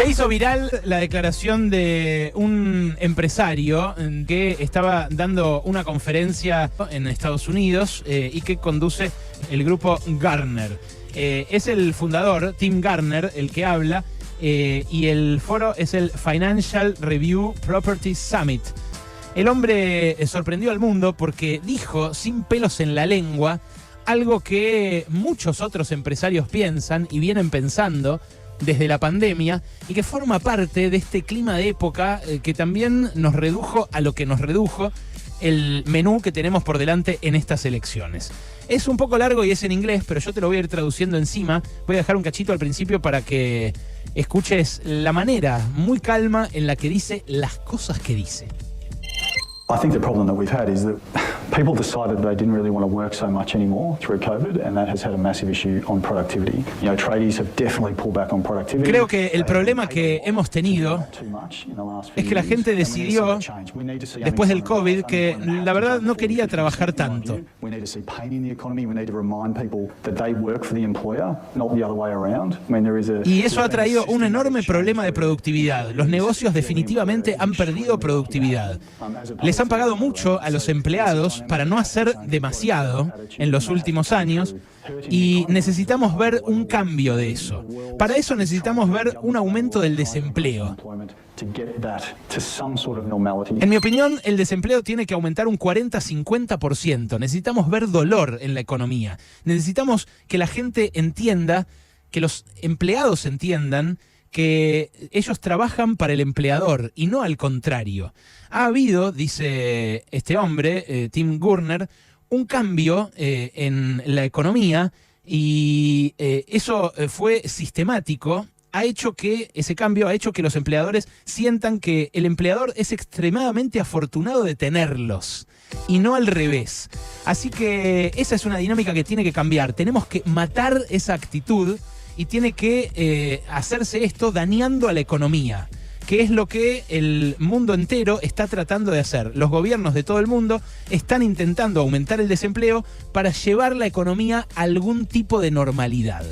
Se hizo viral la declaración de un empresario que estaba dando una conferencia en Estados Unidos y que conduce el grupo Gartner. Es el fundador, Tim Gartner, el que habla, y el foro es el Financial Review Property Summit. El hombre sorprendió al mundo porque dijo, sin pelos en la lengua, algo que muchos otros empresarios piensan y vienen pensando desde la pandemia y que forma parte de este clima de época que también nos redujo a lo que nos redujo el menú que tenemos por delante en estas elecciones. Es un poco largo y es en inglés, pero yo te lo voy a ir traduciendo encima. Voy a dejar un cachito al principio para que escuches la manera muy calma en la que dice las cosas que dice. I think the problem that we've had is that people decided they didn't really want to work so much anymore through COVID, and that has had a massive issue on productivity. You know, tradies have definitely pulled back on productivity. Creo que el problema que hemos tenido es que la gente decidió, después del COVID, que la verdad no quería trabajar tanto. Y eso ha traído un enorme problema de productividad. Los negocios definitivamente han perdido productividad. Les han pagado mucho a los empleados para no hacer demasiado en los últimos años y necesitamos ver un cambio de eso. Para eso necesitamos ver un aumento del desempleo. En mi opinión, el desempleo tiene que aumentar un 40-50%. Necesitamos ver dolor en la economía. Necesitamos que la gente entienda, que los empleados entiendan que ellos trabajan para el empleador y no al contrario. Ha habido, dice este hombre, Tim Gartner, un cambio en la economía y eso fue sistemático. Ese cambio ha hecho que los empleadores sientan que el empleador es extremadamente afortunado de tenerlos y no al revés. Así que esa es una dinámica que tiene que cambiar. Tenemos que matar esa actitud y tiene que hacerse esto dañando a la economía, que es lo que el mundo entero está tratando de hacer. Los gobiernos de todo el mundo están intentando aumentar el desempleo para llevar la economía a algún tipo de normalidad.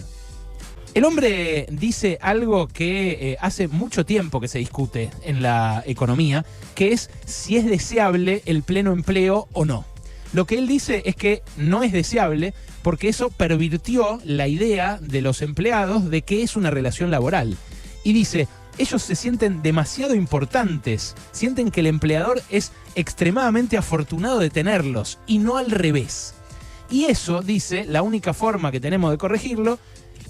El hombre dice algo que hace mucho tiempo que se discute en la economía, que es si es deseable el pleno empleo o no. Lo que él dice es que no es deseable porque eso pervirtió la idea de los empleados de qué es una relación laboral. Y dice, ellos se sienten demasiado importantes, sienten que el empleador es extremadamente afortunado de tenerlos y no al revés. Y eso, dice, la única forma que tenemos de corregirlo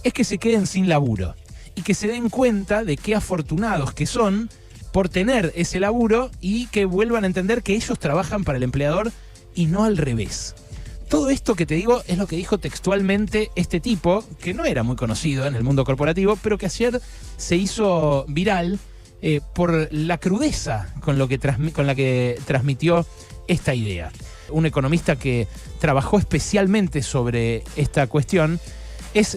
es que se queden sin laburo y que se den cuenta de qué afortunados que son por tener ese laburo y que vuelvan a entender que ellos trabajan para el empleador y no al revés. Todo esto que te digo es lo que dijo textualmente este tipo, que no era muy conocido en el mundo corporativo, pero que ayer se hizo viral por la crudeza con la que transmitió esta idea. Un economista que trabajó especialmente sobre esta cuestión es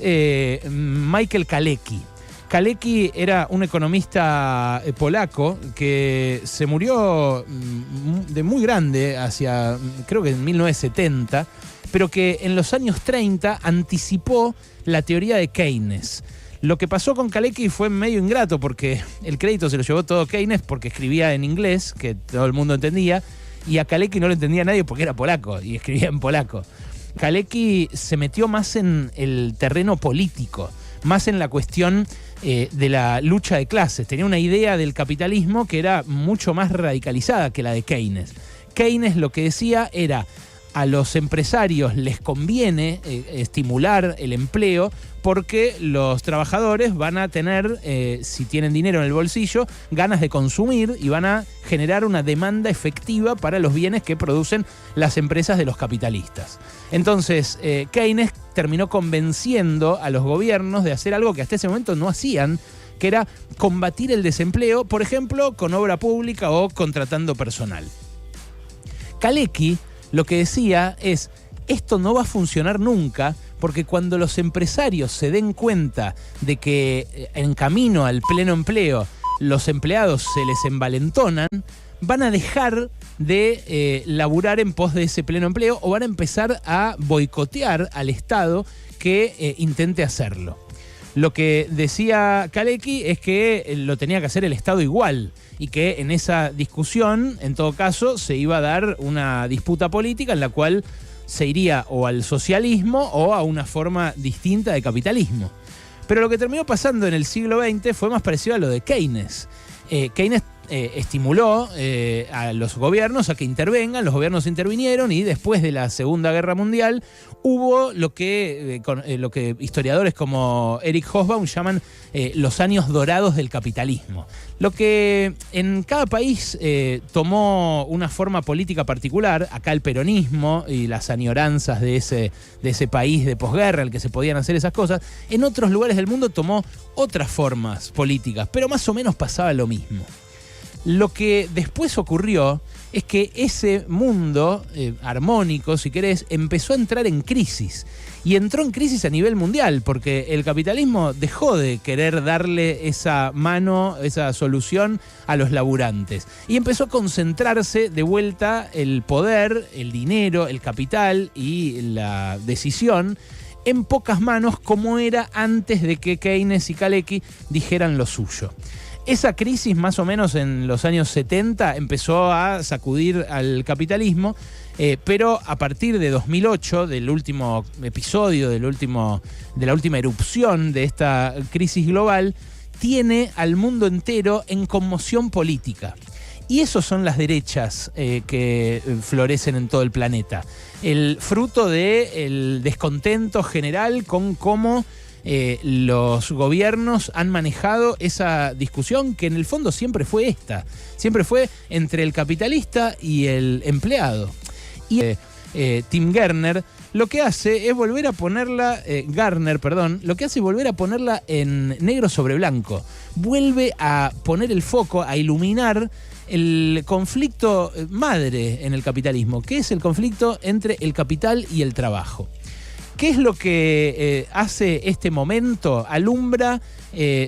Michael Kalecki. Kalecki era un economista polaco que se murió de muy grande, creo que en 1970, pero que en los años 30 anticipó la teoría de Keynes. Lo que pasó con Kalecki fue medio ingrato porque el crédito se lo llevó todo Keynes porque escribía en inglés, que todo el mundo entendía, y a Kalecki no lo entendía nadie porque era polaco y escribía en polaco. Kalecki se metió más en el terreno político, más en la cuestión de la lucha de clases. Tenía una idea del capitalismo que era mucho más radicalizada que la de Keynes. Keynes lo que decía era, a los empresarios les conviene estimular el empleo porque los trabajadores van a tener, si tienen dinero en el bolsillo, ganas de consumir y van a generar una demanda efectiva para los bienes que producen las empresas de los capitalistas. Entonces, Keynes terminó convenciendo a los gobiernos de hacer algo que hasta ese momento no hacían, que era combatir el desempleo, por ejemplo, con obra pública o contratando personal. Kalecki lo que decía es, esto no va a funcionar nunca porque cuando los empresarios se den cuenta de que en camino al pleno empleo los empleados se les envalentonan, van a dejar de laburar en pos de ese pleno empleo o van a empezar a boicotear al Estado que intente hacerlo. Lo que decía Kalecki es que lo tenía que hacer el Estado igual y que en esa discusión, en todo caso, se iba a dar una disputa política en la cual se iría o al socialismo o a una forma distinta de capitalismo. Pero lo que terminó pasando en el siglo XX fue más parecido a lo de Keynes. Keynes estimuló a los gobiernos a que intervengan, los gobiernos intervinieron y después de la Segunda Guerra Mundial hubo lo que historiadores como Eric Hobsbawm llaman los años dorados del capitalismo. Lo que en cada país tomó una forma política particular, acá el peronismo y las añoranzas de ese país de posguerra, el que se podían hacer esas cosas, en otros lugares del mundo tomó otras formas políticas, pero más o menos pasaba lo mismo. Lo que después ocurrió es que ese mundo armónico, si querés, empezó a entrar en crisis. Y entró en crisis a nivel mundial, porque el capitalismo dejó de querer darle esa mano, esa solución a los laburantes. Y empezó a concentrarse de vuelta el poder, el dinero, el capital y la decisión en pocas manos, como era antes de que Keynes y Kalecki dijeran lo suyo. Esa crisis, más o menos en los años 70, empezó a sacudir al capitalismo, pero a partir de 2008, del último episodio, de la última erupción de esta crisis global, tiene al mundo entero en conmoción política. Y esos son las derechas que florecen en todo el planeta. El fruto del descontento general con cómo los gobiernos han manejado esa discusión que en el fondo siempre fue esta. Siempre fue entre el capitalista y el empleado. Y Tim Gardner lo que hace es volver a ponerla, lo que hace es volver a ponerla en negro sobre blanco. Vuelve a poner el foco, a iluminar el conflicto madre en el capitalismo, que es el conflicto entre el capital y el trabajo. ¿Qué es lo que hace este momento? Alumbra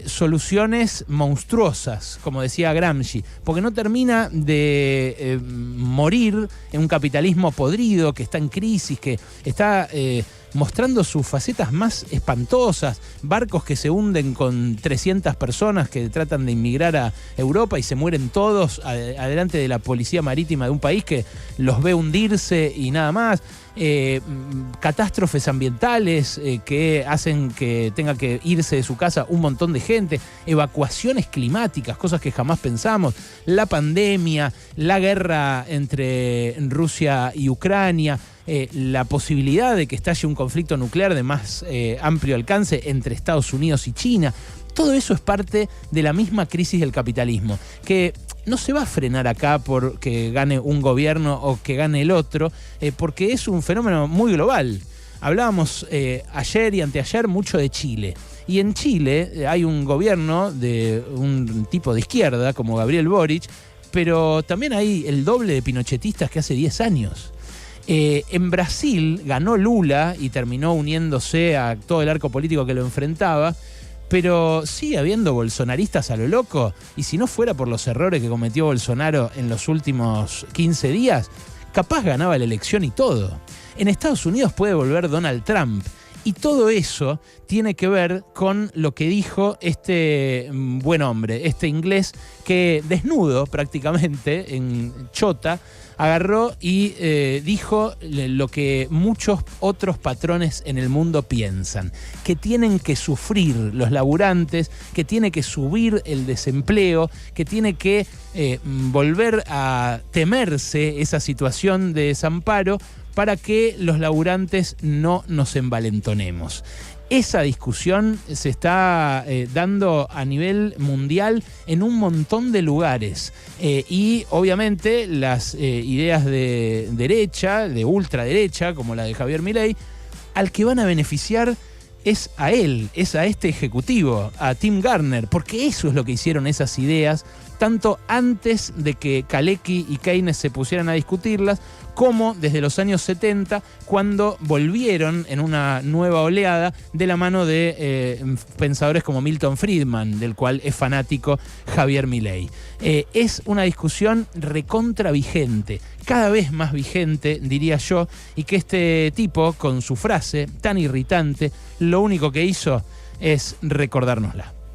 soluciones monstruosas, como decía Gramsci, porque no termina de morir en un capitalismo podrido, que está en crisis, que está mostrando sus facetas más espantosas, barcos que se hunden con 300 personas que tratan de inmigrar a Europa y se mueren todos adelante de la policía marítima de un país que los ve hundirse y nada más. Catástrofes ambientales que hacen que tenga que irse de su casa un montón de gente, evacuaciones climáticas, cosas que jamás pensamos, la pandemia, la guerra entre Rusia y Ucrania, la posibilidad de que estalle un conflicto nuclear de más amplio alcance entre Estados Unidos y China. Todo eso es parte de la misma crisis del capitalismo, que no se va a frenar acá porque gane un gobierno o que gane el otro, porque es un fenómeno muy global. Hablábamos ayer y anteayer mucho de Chile. Y en Chile hay un gobierno de un tipo de izquierda, como Gabriel Boric, pero también hay el doble de pinochetistas que hace 10 años. En Brasil ganó Lula y terminó uniéndose a todo el arco político que lo enfrentaba, pero sigue habiendo bolsonaristas a lo loco, y si no fuera por los errores que cometió Bolsonaro en los últimos 15 días, capaz ganaba la elección y todo. En Estados Unidos puede volver Donald Trump, y todo eso tiene que ver con lo que dijo este buen hombre, este inglés que desnudo prácticamente, en chota, agarró y dijo lo que muchos otros patrones en el mundo piensan, que tienen que sufrir los laburantes, que tiene que subir el desempleo, que tiene que volver a temerse esa situación de desamparo para que los laburantes no nos envalentonemos. Esa discusión se está dando a nivel mundial en un montón de lugares y obviamente las ideas de derecha, de ultraderecha, como la de Javier Milei, al que van a beneficiar es a él, es a este ejecutivo, a Tim Gardner, porque eso es lo que hicieron esas ideas, tanto antes de que Kalecki y Keynes se pusieran a discutirlas, como desde los años 70, cuando volvieron en una nueva oleada de la mano de pensadores como Milton Friedman, del cual es fanático Javier Milei. Es una discusión recontra vigente, cada vez más vigente, diría yo, y que este tipo, con su frase tan irritante, lo único que hizo es recordárnosla.